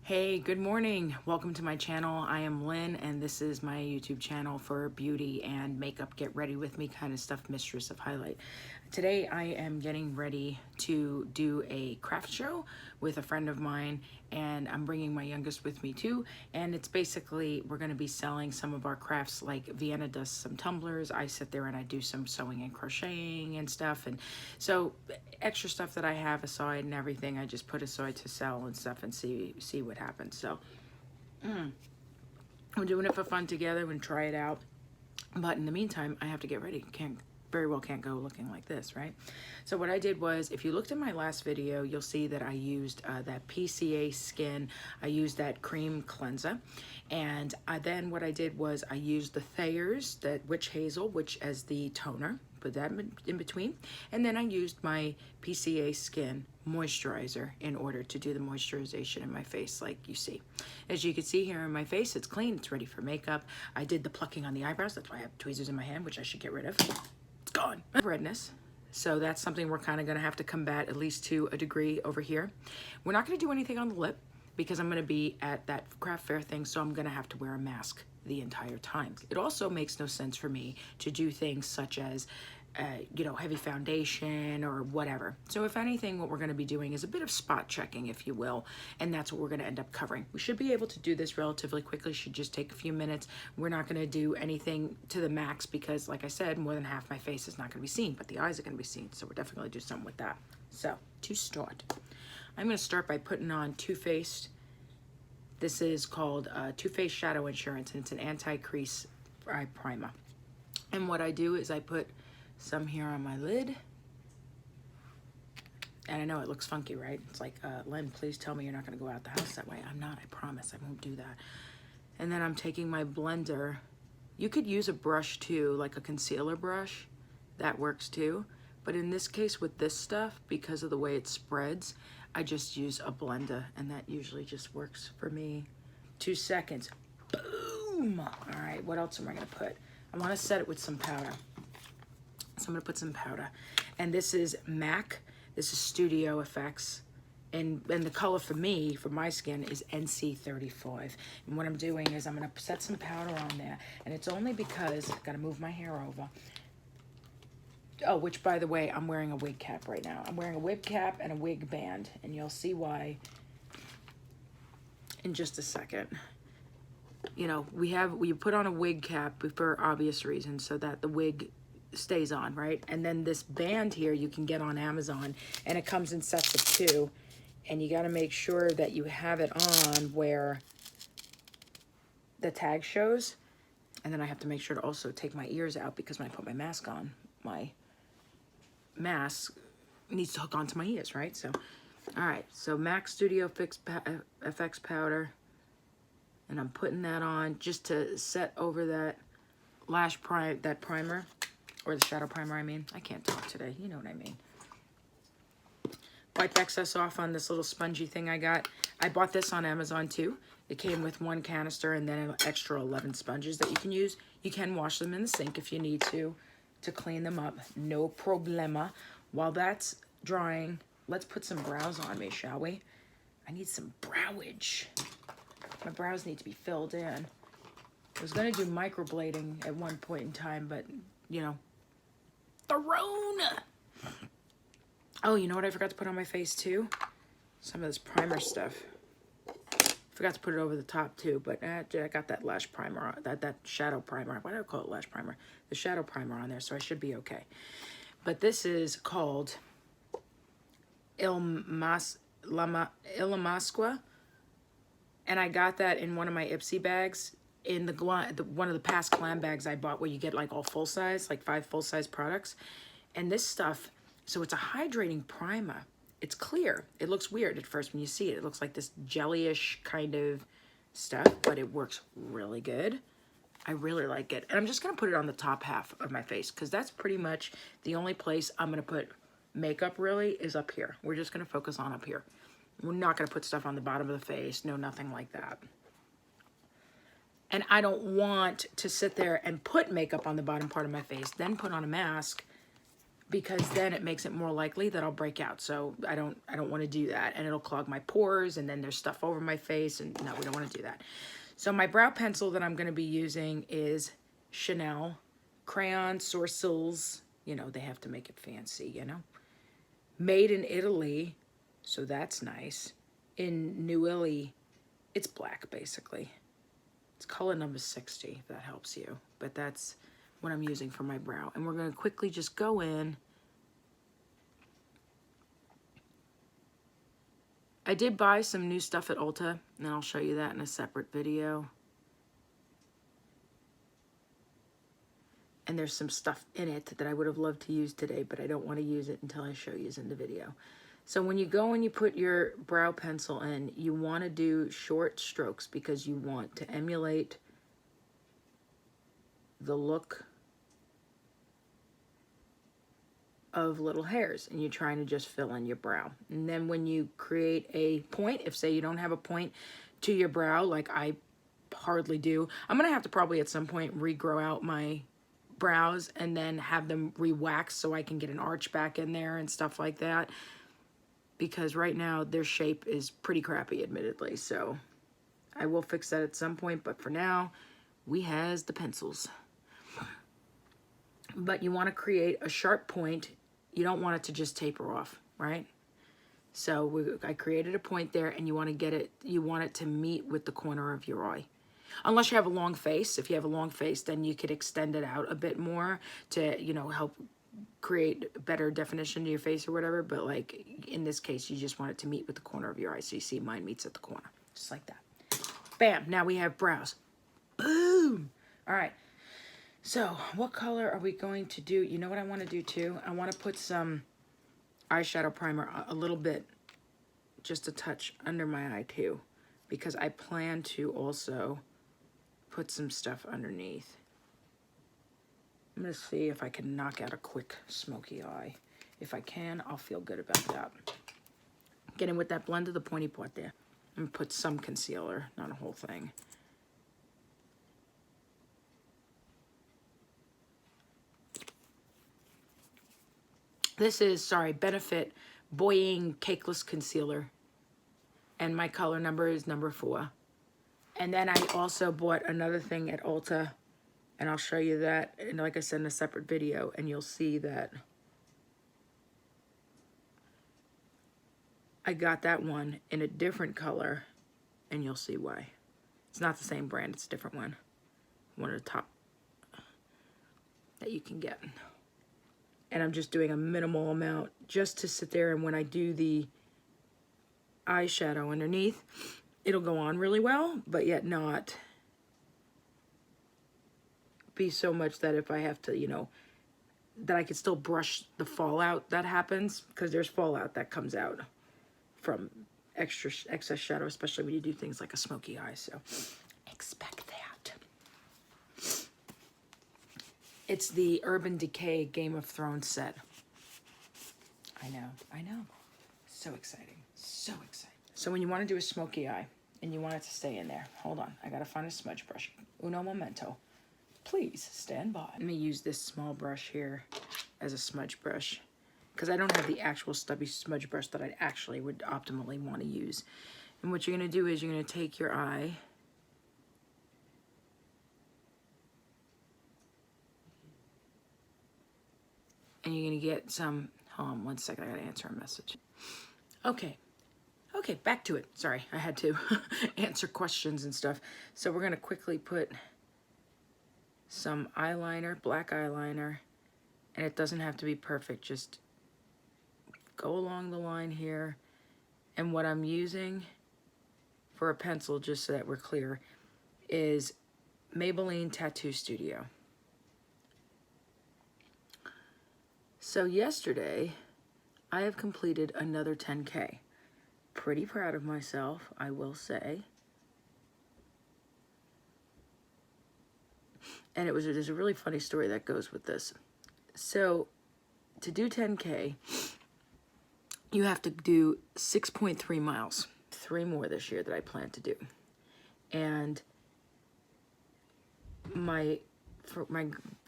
Hey, good morning. Welcome to my channel. I am Lynn, and this is my YouTube channel for beauty and makeup, get ready with me kind of stuff, mistress of highlight. Today I am getting ready to do a craft show with a friend of mine, and I'm bringing my youngest with me too. And it's basically, we're going to be selling some of our crafts. Like Vienna does some tumblers, I sit there and I do some sewing and crocheting and stuff. And so extra stuff that I have aside and everything, I just put aside to sell and stuff and see what happens. So we're doing it for fun together and try it out. But in the meantime, I have to get ready. Can't go looking like this, right? So what I did was, if you looked at my last video, you'll see that I used that PCA Skin. I used that cream cleanser. And then what I did was I used the Thayer's, that Witch Hazel, which as the toner, put that in between. And then I used my PCA Skin moisturizer in order to do the moisturization in my face, like you see. As you can see here in my face, it's clean, it's ready for makeup. I did the plucking on the eyebrows. That's why I have tweezers in my hand, which I should get rid of. It's gone. Redness. So that's something we're kind of going to have to combat, at least to a degree, over here. We're not going to do anything on the lip because I'm going to be at that craft fair thing, so I'm going to have to wear a mask the entire time. It also makes no sense for me to do things such as you know, heavy foundation or whatever. So if anything, what we're going to be doing is a bit of spot checking, if you will, and that's what we're going to end up covering. We should be able to do this relatively quickly. Should just take a few minutes. We're not going to do anything to the max because, like I said, more than half my face is not going to be seen, but the eyes are going to be seen. So we're definitely going to do something with that. So to start, I'm going to start by putting on Too Faced. This is called Too Faced Shadow Insurance, and it's an anti-crease eye primer. And what I do is I put some here on my lid. And I know it looks funky, right? It's like, Len, please tell me you're not going to go out the house that way. I'm not, I promise. I won't do that. And then I'm taking my blender. You could use a brush too, like a concealer brush. That works too. But in this case with this stuff, because of the way it spreads, I just use a blender, and that usually just works for me. 2 seconds. Boom! All right, what else am I going to put? I want to set it with some powder. So I'm going to put some powder. And this is MAC. This is Studio Effects. And the color for me, for my skin, is NC35. And what I'm doing is I'm going to set some powder on there. And it's only because I've got to move my hair over. Oh, which, by the way, I'm wearing a wig cap right now. I'm wearing a wig cap and a wig band. And you'll see why in just a second. You know, we put on a wig cap for obvious reasons, so that the wig stays on, right? And then this band here you can get on Amazon, and it comes in sets of 2, and you got to make sure that you have it on where the tag shows. And then I have to make sure to also take my ears out, because when I put my mask on, my mask needs to hook onto my ears, right? So all right, so MAC Studio Effects powder, and I'm putting that on just to set over that primer, or the shadow primer, I mean. I can't talk today, you know what I mean. Wipe excess off on this little spongy thing I got. I bought this on Amazon too. It came with 1 canister and then an extra 11 sponges that you can use. You can wash them in the sink if you need to clean them up. No problema. While that's drying, let's put some brows on me, shall we? I need some browage. My brows need to be filled in. I was going to do microblading at one point in time, but, you know, thrown. Oh, you know what I forgot to put on my face too? Some of this primer stuff. Forgot to put it over the top too, but I got that lash primer, that shadow primer. Why do I call it lash primer? The shadow primer on there, so I should be okay. But this is called Ilamasqua, and I got that in one of my Ipsy bags. In one of the past glam bags I bought, where you get like all full size, like 5 full size products. And this stuff, so it's a hydrating primer. It's clear. It looks weird at first when you see it. It looks like this jellyish kind of stuff, but it works really good. I really like it. And I'm just going to put it on the top half of my face, because that's pretty much the only place I'm going to put makeup really is up here. We're just going to focus on up here. We're not going to put stuff on the bottom of the face. No, nothing like that. And I don't want to sit there and put makeup on the bottom part of my face, then put on a mask because then it makes it more likely that I'll break out. So I don't want to do that, and it'll clog my pores, and then there's stuff over my face, and no, we don't want to do that. So my brow pencil that I'm going to be using is Chanel Crayon Sourcils. You know, they have to make it fancy, you know. Made in Italy, so that's nice. In Neuilly, it's black basically. It's color number 60, if that helps you. But that's what I'm using for my brow. And we're going to quickly just go in. I did buy some new stuff at Ulta, and I'll show you that in a separate video. And there's some stuff in it that I would have loved to use today, but I don't want to use it until I show you in the video. So when you go and you put your brow pencil in, you want to do short strokes because you want to emulate the look of little hairs, and you're trying to just fill in your brow. And then when you create a point, if say you don't have a point to your brow, like I hardly do, I'm gonna have to probably at some point regrow out my brows and then have them re-waxed so I can get an arch back in there and stuff like that, because right now their shape is pretty crappy, admittedly. So I will fix that at some point, but for now we has the pencils. But you want to create a sharp point. You don't want it to just taper off, right? So I created a point there, and you want to get it, you want it to meet with the corner of your eye. Unless you have a long face. If you have a long face, then you could extend it out a bit more to, you know, help create better definition to your face or whatever. But like in this case, you just want it to meet with the corner of your eye. So you see mine meets at the corner, just like that. Bam, now we have brows. Boom. All right. So what color are we going to do? You know what I want to do too? I want to put some eyeshadow primer, a little bit, just a touch under my eye too, because I plan to also put some stuff underneath. I'm going to see if I can knock out a quick smoky eye. If I can, I'll feel good about that. Get in with that blend of the pointy part there. And put some concealer, not a whole thing. This is, sorry, Benefit Boying Cakeless Concealer. And my color number is number 4. And then I also bought another thing at Ulta, and I'll show you that, and like I said, in a separate video, and you'll see that I got that one in a different color, and you'll see why. It's not the same brand, it's a different one. One of the top that you can get. And I'm just doing a minimal amount just to sit there, and when I do the eyeshadow underneath, it'll go on really well, but yet not be so much that if I have to, you know, that I can still brush the fallout that happens, because there's fallout that comes out from excess shadow, especially when you do things like a smoky eye, so expect that. It's the Urban Decay Game of Thrones set. I know. So exciting, so exciting. So when you want to do a smoky eye, and you want it to stay in there, hold on, I gotta find a smudge brush. Uno momento. Please stand by. Let me use this small brush here as a smudge brush, because I don't have the actual stubby smudge brush that I actually would optimally want to use. And what you're gonna do is you're gonna take your eye, and you're gonna get some, hold on one second, I gotta answer a message. Okay, back to it. Sorry, I had to answer questions and stuff. So we're gonna quickly put some eyeliner, black eyeliner, and it doesn't have to be perfect, just go along the line here. And what I'm using for a pencil, just so that we're clear, is Maybelline Tattoo Studio. So yesterday, I have completed another 10K. Pretty proud of myself, I will say. And there's a really funny story that goes with this. So to do 10K, you have to do 6.3 miles. 3 more this year that I plan to do. And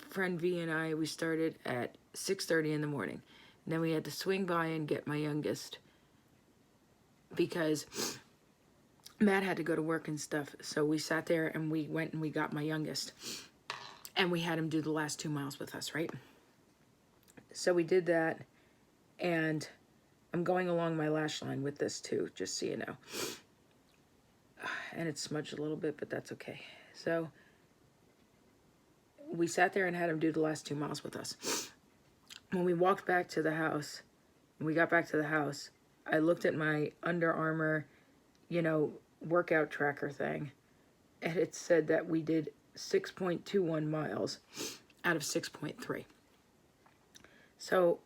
friend V and I, we started at 6:30 in the morning. And then we had to swing by and get my youngest because Matt had to go to work and stuff. So we sat there and we went and we got my youngest. And we had him do the last 2 miles with us, right? So we did that. And I'm going along my lash line with this too, just so you know. And it's smudged a little bit, but that's okay. So we sat there and had him do the last 2 miles with us. When we walked back to the house, when we got back to the house, I looked at my Under Armour, you know, workout tracker thing, and it said that we did 6.21 miles out of 6.3. So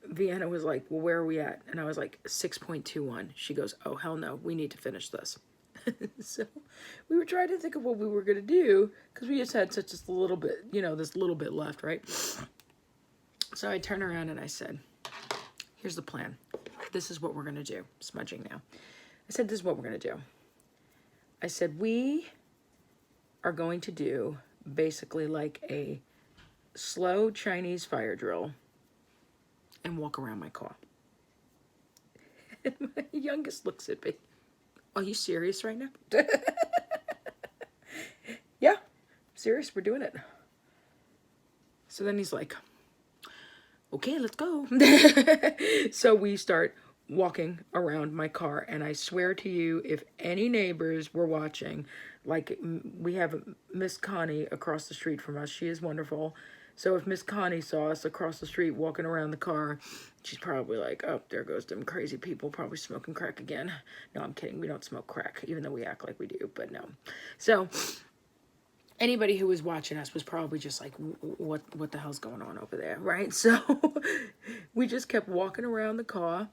Vienna was like, well, where are we at? And I was like, 6.21. She goes, oh, hell no, we need to finish this. So we were trying to think of what we were going to do because we just had such a little bit, you know, this little bit left, right? So I turned around and I said, here's the plan. This is what we're going to do. Smudging now. I said, this is what we're going to do. I said, we are going to do basically like a slow Chinese fire drill and walk around my car. And my youngest looks at me. Are you serious right now? Yeah, serious, we're doing it. So then he's like, okay, let's go. So we start walking around my car, and I swear to you, if any neighbors were watching, like we have Miss Connie across the street from us, she is wonderful. So if Miss Connie saw us across the street walking around the car, she's probably like, oh, there goes them crazy people probably smoking crack again. No, I'm kidding. We don't smoke crack, even though we act like we do, but no. So anybody who was watching us was probably just like, what the hell's going on over there, right? So we just kept walking around the car,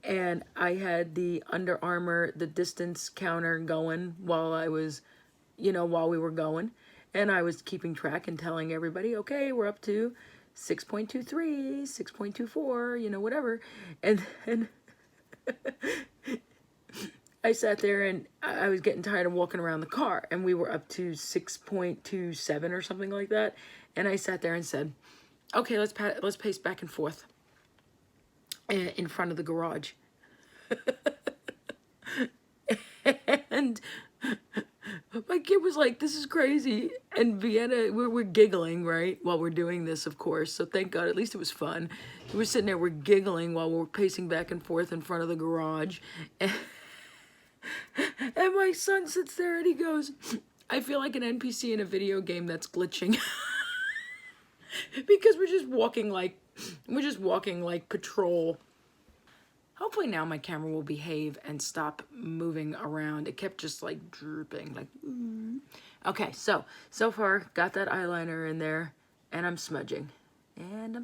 and I had the Under Armour, the distance counter going while I was, you know, while we were going. And I was keeping track and telling everybody, okay, we're up to 6.23, 6.24, you know, whatever. And I sat there and I was getting tired of walking around the car. And we were up to 6.27 or something like that. And I sat there and said, okay, let's pace back and forth in front of the garage. And my kid was like, this is crazy. And Vienna, we're giggling, right, while we're doing this, of course. So thank God, at least it was fun. We were sitting there, we're giggling while we're pacing back and forth in front of the garage. And my son sits there and he goes, I feel like an NPC in a video game that's glitching. Because we're just walking like patrol. Hopefully now my camera will behave and stop moving around. It kept just like drooping, like, Okay, so far got that eyeliner in there, and I'm smudging. And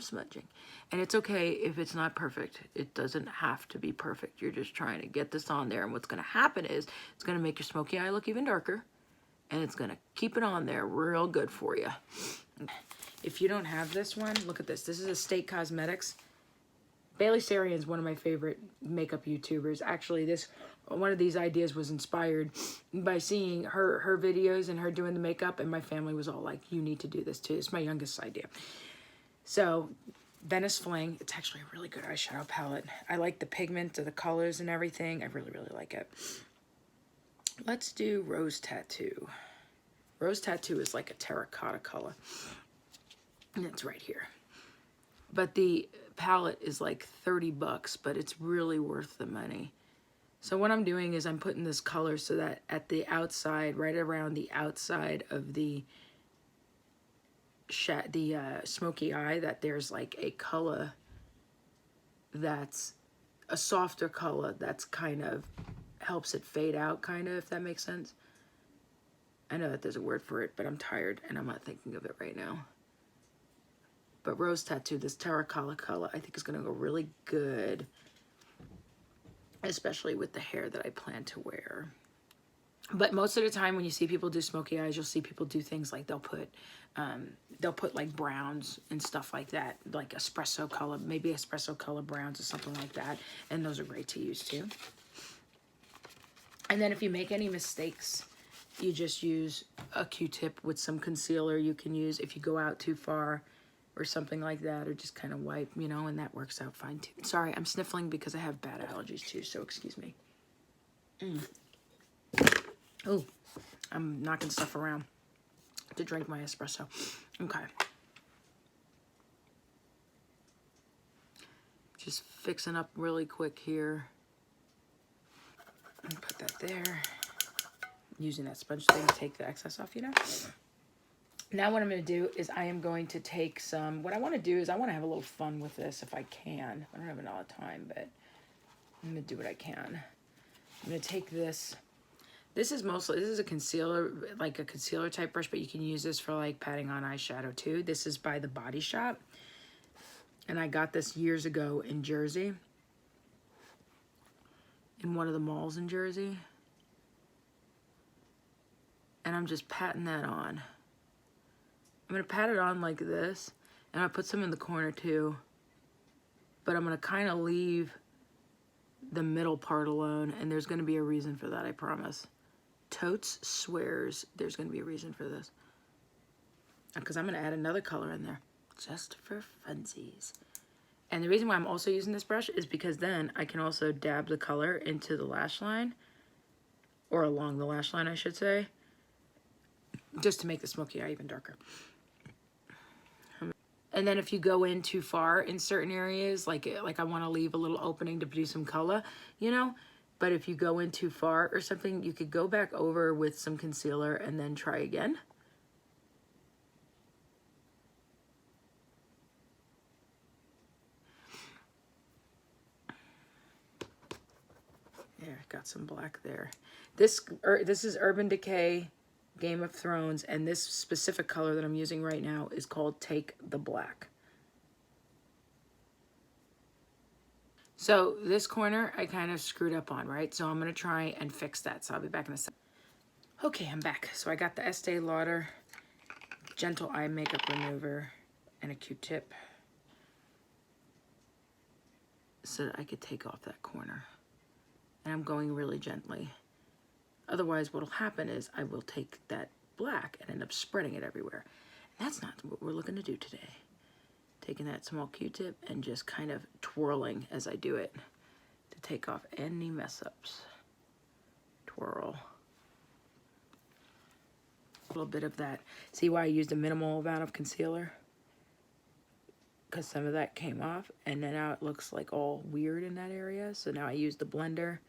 it's okay if it's not perfect. It doesn't have to be perfect. You're just trying to get this on there, and what's gonna happen is it's gonna make your smoky eye look even darker, and it's gonna keep it on there real good for you. If you don't have this one, look at this. This is a State Cosmetics. Bailey Sarian is one of my favorite makeup YouTubers. Actually, one of these ideas was inspired by seeing her videos and her doing the makeup, and my family was all like, you need to do this too. It's my youngest's idea. So, Venice Fling, it's actually a really good eyeshadow palette. I like the pigment of the colors and everything. I really, really like it. Let's do Rose Tattoo. Rose Tattoo is like a terracotta color. And it's right here. But the palette is like 30 bucks, but it's really worth the money. So what I'm doing is I'm putting this color so that at the outside, right around the outside of the smoky eye, that there's like a color that's a softer color that's kind of helps it fade out, kind of, if that makes sense. I know that there's a word for it, but I'm tired and I'm not thinking of it right now. But Rose Tattoo, this terracotta color, I think is going to go really good, especially with the hair that I plan to wear. But most of the time when you see people do smoky eyes, you'll see people do things like they'll put like browns and stuff like that, like espresso color, maybe espresso color browns or something like that. And those are great to use too. And then if you make any mistakes you just use a Q-tip with some concealer you can use if you go out too far or something like that, or just kind of wipe, you know, and that works out fine too. Sorry, I'm sniffling because I have bad allergies too, so excuse me. Oh, I'm knocking stuff around to drink my espresso. Okay. Just fixing up really quick here. And put that there. Using that sponge thing to take the excess off, you know. Now what I'm going to do is I am going to take some, what I want to do is I want to have a little fun with this if I can. I don't have a lot of time, but I'm going to do what I can. I'm going to take this. This is a concealer, like a concealer type brush, but you can use this for like patting on eyeshadow too. This is by The Body Shop. And I got this years ago in Jersey. In one of the malls in Jersey. And I'm just patting that on. I'm going to pat it on like this. And I put some in the corner too. But I'm going to kind of leave the middle part alone. And there's going to be a reason for that, I promise. Totes swears there's going to be a reason for this. Because I'm going to add another color in there. Just for funsies. And the reason why I'm also using this brush is because then I can also dab the color into the lash line. Or along the lash line, I should say. Just to make the smoky eye even darker. And then if you go in too far in certain areas, like I want to leave a little opening to do some color, you know. But if you go in too far or something, you could go back over with some concealer and then try again. There, got some black there. This is Urban Decay Game of Thrones, and this specific color that I'm using right now is called Take the Black. So this corner I kind of screwed up on, right? So I'm going to try and fix that. So I'll be back in a second. Okay, I'm back. So I got the Estee Lauder Gentle Eye Makeup Remover and a Q-tip so that I could take off that corner. And I'm going really gently. Otherwise, what'll happen is I will take that black and end up spreading it everywhere. And that's not what we're looking to do today. Taking that small Q-tip and just kind of twirling as I do it to take off any mess-ups. Twirl. A little bit of that. See why I used a minimal amount of concealer? Because some of that came off, and then now it looks like all weird in that area. So now I use the blender,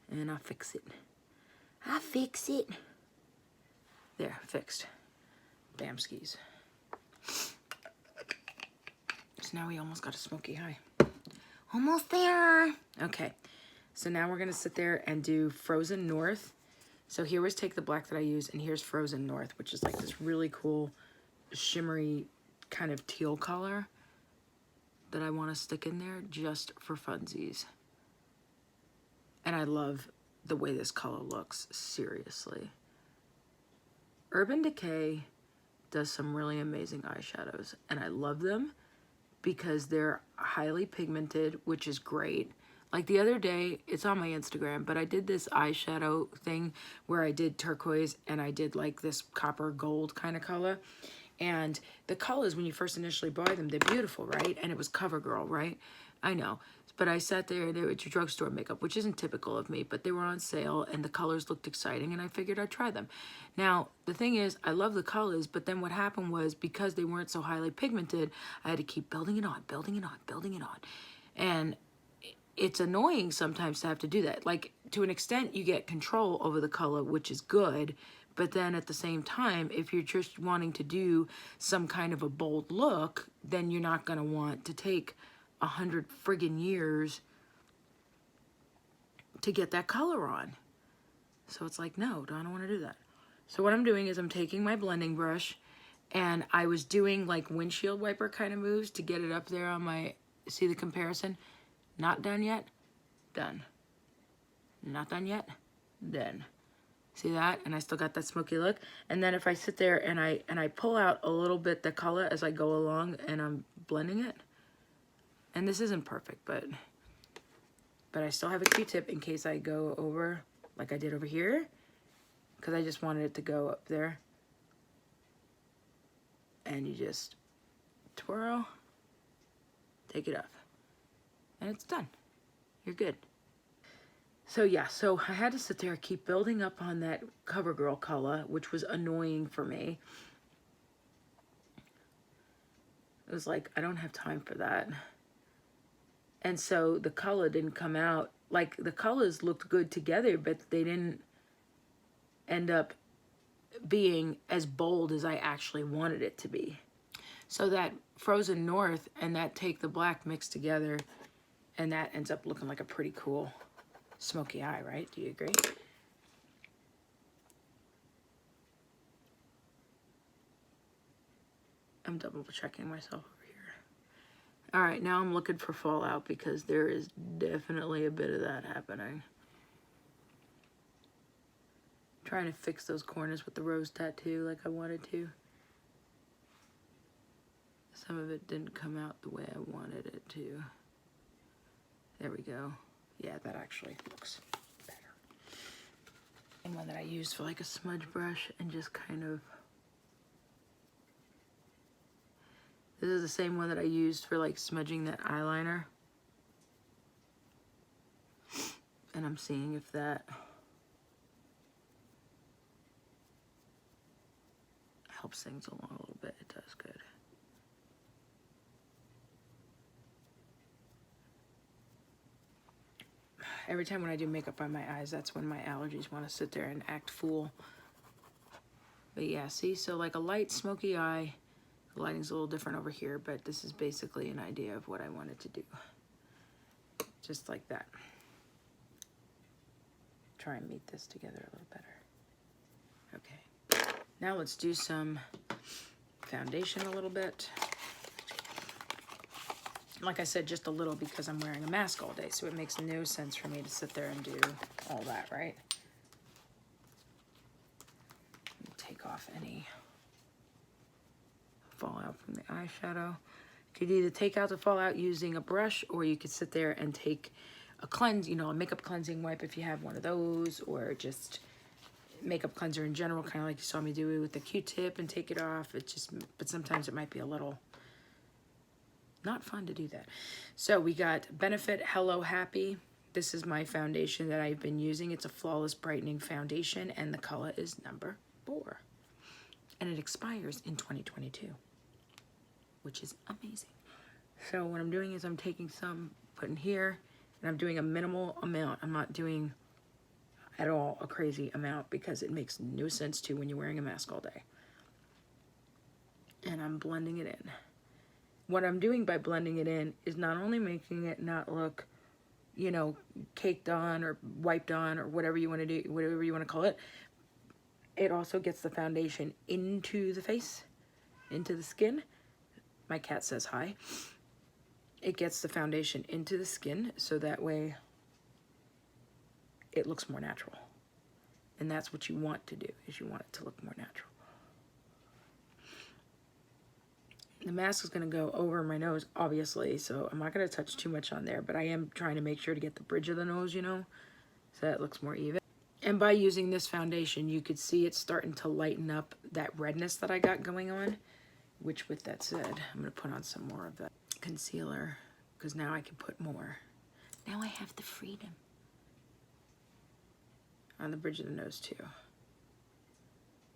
and I'll fix it. I fix it. There, fixed. Damn skis. So now we almost got a smoky eye. Almost there. Okay, so now we're gonna sit there and do Frozen North. So here was Take the Black that I use, and here's Frozen North, which is like this really cool shimmery kind of teal color that I want to stick in there just for funsies. And I love the way this color looks, seriously. Urban Decay does some really amazing eyeshadows, and I love them because they're highly pigmented, which is great. Like the other day, it's on my Instagram, but I did this eyeshadow thing where I did turquoise and I did like this copper gold kind of color. And the colors, when you first initially buy them, they're beautiful, right? And it was CoverGirl, right? I know. But I sat there, they were drugstore makeup, which isn't typical of me, but they were on sale and the colors looked exciting and I figured I'd try them. Now, the thing is, I love the colors, but then what happened was because they weren't so highly pigmented, I had to keep building it on, building it on, building it on. And it's annoying sometimes to have to do that. Like, to an extent, you get control over the color, which is good. But then at the same time, if you're just wanting to do some kind of a bold look, then you're not going to want to take 100 friggin' years to get that color on. So it's like, no, I don't want to do that. So what I'm doing is I'm taking my blending brush, and I was doing like windshield wiper kind of moves to get it up there on my, see the comparison? Not done yet, done. Not done yet, done. See that? And I still got that smoky look. And then if I sit there and I pull out a little bit the color as I go along and I'm blending it. And this isn't perfect, but I still have a Q-tip in case I go over like I did over here. because I just wanted it to go up there. And you just twirl, take it off, and it's done. You're good. So yeah, so I had to sit there and keep building up on that CoverGirl color, which was annoying for me. It was like, I don't have time for that. And so the color didn't come out. Like, the colors looked good together, but they didn't end up being as bold as I actually wanted it to be. So that Frozen North and that Take the Black mixed together, and that ends up looking like a pretty cool smoky eye, right? Do you agree? I'm double checking myself over here. All right, now I'm looking for fallout because there is definitely a bit of that happening. Trying to fix those corners with the rose tattoo like I wanted to. Some of it didn't come out the way I wanted it to. There we go. Yeah, that actually looks better. And one that I used for like a smudge brush and just kind of... This is the same one that I used for like smudging that eyeliner. And I'm seeing if that helps things along a little bit. It does good. Every time when I do makeup on my eyes, that's when my allergies want to sit there and act fool. But yeah, see, so like a light smoky eye. The lighting's a little different over here, but this is basically an idea of what I wanted to do. Just like that. Try and meet this together a little better. Okay. Now let's do some foundation a little bit. Like I said, just a little because I'm wearing a mask all day, so it makes no sense for me to sit there and do all that, right? Let me take off any fallout from the eyeshadow. You could either take out the fallout using a brush, or you could sit there and take a cleanse, you know, a makeup cleansing wipe if you have one of those, or just makeup cleanser in general, kind of like you saw me do it with the Q-tip and take it off. It just, but sometimes it might be a little not fun to do that. So we got Benefit Hello Happy. This is my foundation that I've been using. It's a flawless brightening foundation, and the color is number 4. And it expires in 2022, which is amazing. So what I'm doing is I'm taking some, putting here, and I'm doing a minimal amount. I'm not doing at all a crazy amount because it makes no sense to when you're wearing a mask all day. And I'm blending it in. What I'm doing by blending it in is not only making it not look, you know, caked on or wiped on or whatever you want to do, whatever you want to call it, it also gets the foundation into the face, into the skin. My cat says hi. It gets the foundation into the skin so that way it looks more natural. And that's what you want to do, is you want it to look more natural. The mask is going to go over my nose, obviously, so I'm not going to touch too much on there, but I am trying to make sure to get the bridge of the nose, you know, so that it looks more even. And by using this foundation, you could see it's starting to lighten up that redness that I got going on, which with that said, I'm going to put on some more of that concealer, because now I can put more. Now I have the freedom. On the bridge of the nose, too.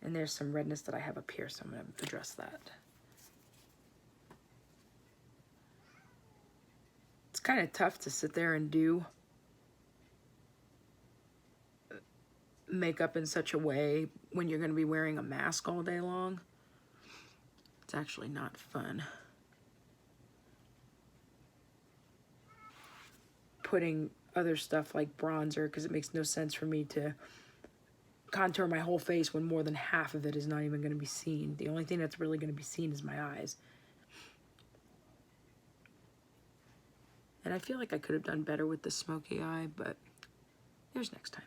And there's some redness that I have up here, so I'm going to address that. It's kind of tough to sit there and do makeup in such a way when you're going to be wearing a mask all day long. It's actually not fun. Putting other stuff like bronzer, because it makes no sense for me to contour my whole face when more than half of it is not even going to be seen. The only thing that's really going to be seen is my eyes. And I feel like I could have done better with the smoky eye, but there's next time.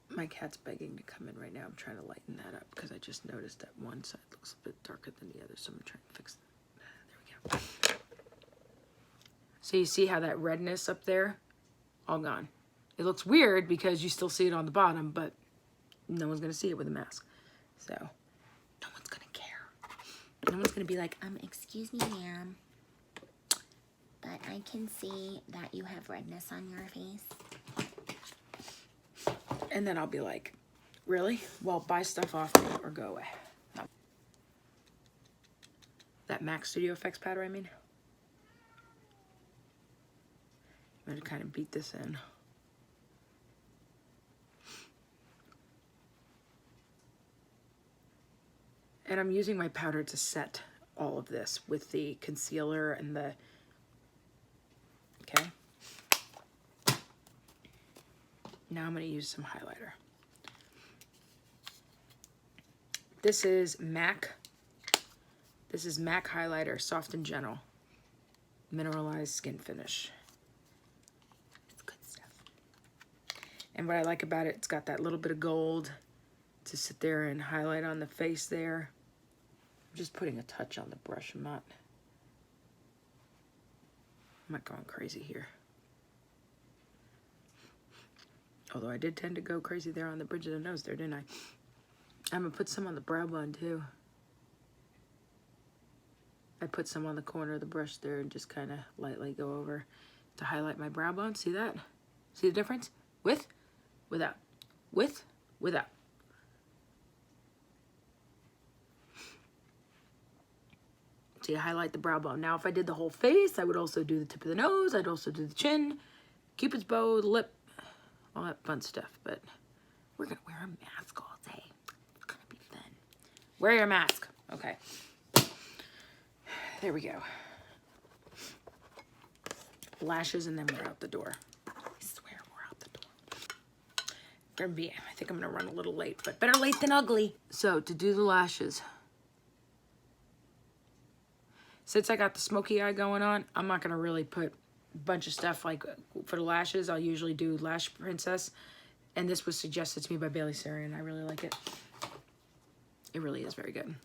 My cat's begging to come in right now. I'm trying to lighten that up because I just noticed that one side looks a bit darker than the other, so I'm trying to fix that. There we go. So you see how that redness up there, all gone. It looks weird because you still see it on the bottom, but no one's gonna see it with a mask. So no one's gonna care. No one's gonna be like, excuse me, ma'am, but I can see that you have redness on your face. and then I'll be like, really? Well, buy stuff off me or go away. No. That MAC Studio Effects powder, I mean. I'm gonna kind of beat this in. And I'm using my powder to set all of this with the concealer and the, okay. Now I'm gonna use some highlighter. This is MAC highlighter, soft and gentle, mineralized skin finish. It's good stuff. And what I like about it, it's got that little bit of gold to sit there and highlight on the face there. I'm just putting a touch on the brush. I'm not going crazy here. Although I did tend to go crazy there on the bridge of the nose there, didn't I? I'm gonna put some on the brow bone too. I put some on the corner of the brush there and just kind of lightly go over to highlight my brow bone. See that? See the difference? With, without, with, without. So you highlight the brow bone. Now, if I did the whole face, I would also do the tip of the nose. I'd also do the chin, Cupid's bow, the lip, all that fun stuff. But we're gonna wear a mask all day. It's gonna be fun. Wear your mask. Okay. There we go. Lashes, and then we're out the door. I swear we're out the door. I think I'm gonna run a little late, but better late than ugly. So to do the lashes, since I got the smoky eye going on, I'm not gonna really put a bunch of stuff like for the lashes. I'll usually do Lash Princess, and this was suggested to me by Bailey Sarian. I really like it. It really is very good.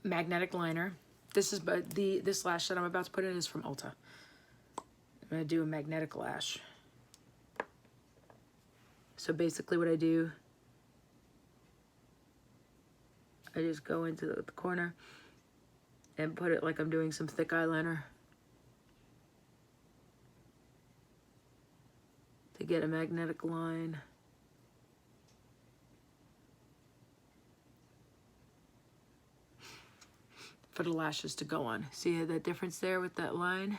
Magnetic liner. This is this lash that I'm about to put in is from Ulta. I'm gonna do a magnetic lash. So basically what I do, I just go into the corner and put it like I'm doing some thick eyeliner to get a magnetic line. For the lashes to go on. See that difference there with that line?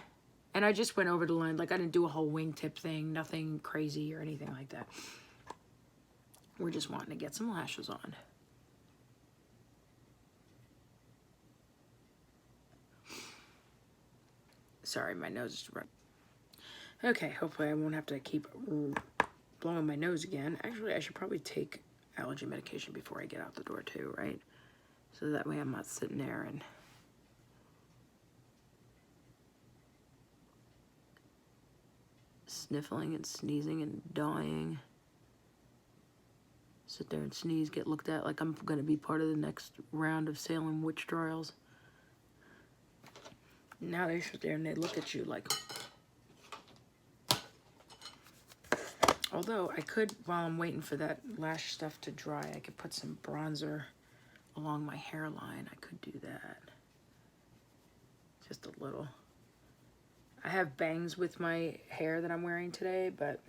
And I just went over the line, like I didn't do a whole wingtip thing, nothing crazy or anything like that. We're just wanting to get some lashes on. Sorry, my nose is running. Okay, hopefully I won't have to keep blowing my nose again. Actually, I should probably take allergy medication before I get out the door too, right? So that way I'm not sitting there and sniffling and sneezing and dying. Sit there and sneeze, get looked at like I'm gonna be part of the next round of Salem witch trials. Now they sit there and they look at you like. Although I could, while I'm waiting for that lash stuff to dry, I could put some bronzer along my hairline. I could do that. Just a little. I have bangs with my hair that I'm wearing today, but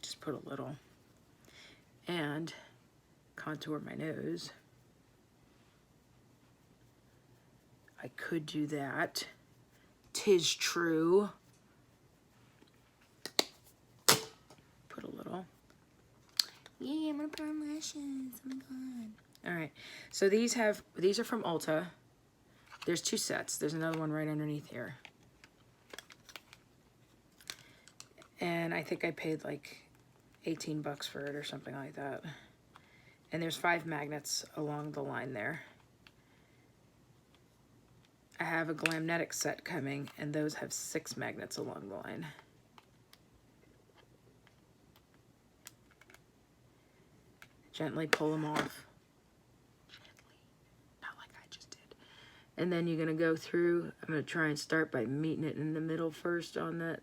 just put a little. And contour my nose. I could do that. 'Tis true. Put a little. Yeah, I'm gonna put on lashes. Oh my god. All right. So these are from Ulta. There's 2 sets. There's another one right underneath here. And I think I paid like 18 bucks for it or something like that. And there's 5 magnets along the line there. I have a Glamnetic set coming, and those have 6 magnets along the line. Gently pull them off. Gently, not like I just did. And then you're gonna go through, I'm gonna try and start by meeting it in the middle first on that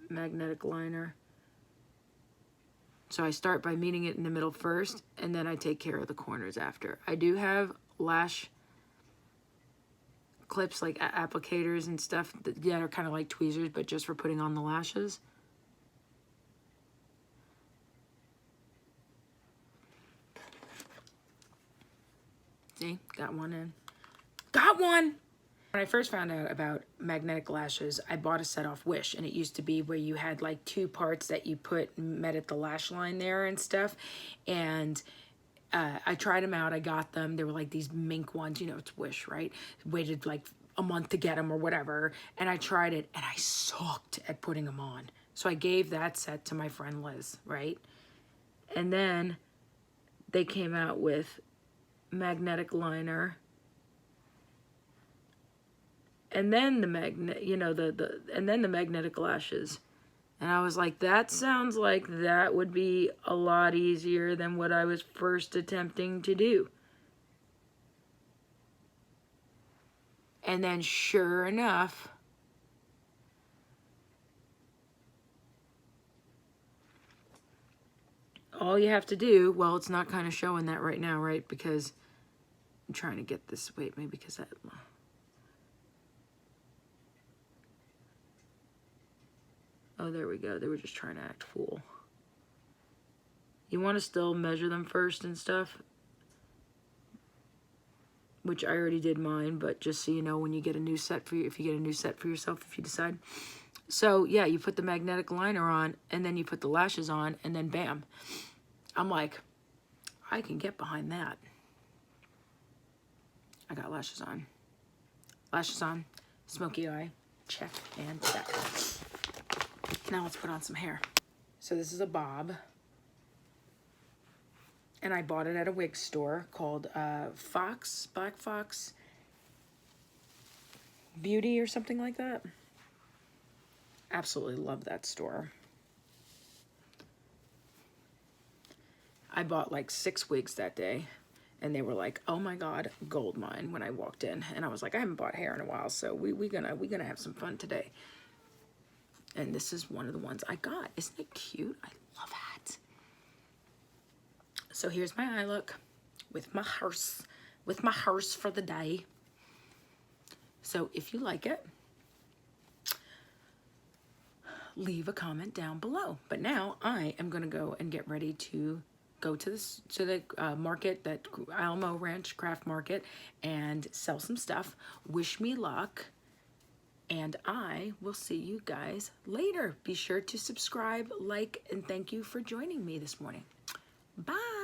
magnetic liner. So I start by meeting it in the middle first, and then I take care of the corners after. I do have lash clips, like applicators and stuff that are kind of like tweezers, but just for putting on the lashes. See, got one in. Got one! When I first found out about magnetic lashes, I bought a set off Wish, and it used to be where you had like 2 parts that you met at the lash line there and stuff. And I tried them out. I got them. They were like these mink ones. You know, it's Wish, right? Waited like a month to get them or whatever. And I tried it, and I sucked at putting them on. So I gave that set to my friend Liz, right? And then they came out with magnetic liner. And then the magnetic lashes. And I was like, that sounds like that would be a lot easier than what I was first attempting to do. And then sure enough, all you have to do, well, it's not kind of showing that right now, right? Because I'm trying to get this, wait, maybe because that... Oh, there we go. They were just trying to act fool. You want to still measure them first and stuff, which I already did mine, but just so you know, when you get a new set for you, if you get a new set for yourself, if you decide. So yeah, you put the magnetic liner on, and then you put the lashes on, and then bam. I'm like, I can get behind that. I got lashes on. Lashes on, smoky eye, check and check. Now let's put on some hair. So this is a bob. And I bought it at a wig store called Black Fox Beauty or something like that. Absolutely love that store. I bought like 6 wigs that day. And they were like, oh my God, gold mine when I walked in. And I was like, I haven't bought hair in a while, so we're gonna have some fun today. And this is one of the ones I got. Isn't it cute? I love that. So here's my eye look with my hearse for the day. So if you like it, leave a comment down below. But now I am gonna go and get ready to go to the market, that Alamo Ranch Craft Market, and sell some stuff. Wish me luck. And I will see you guys later. Be sure to subscribe, like, and thank you for joining me this morning. Bye.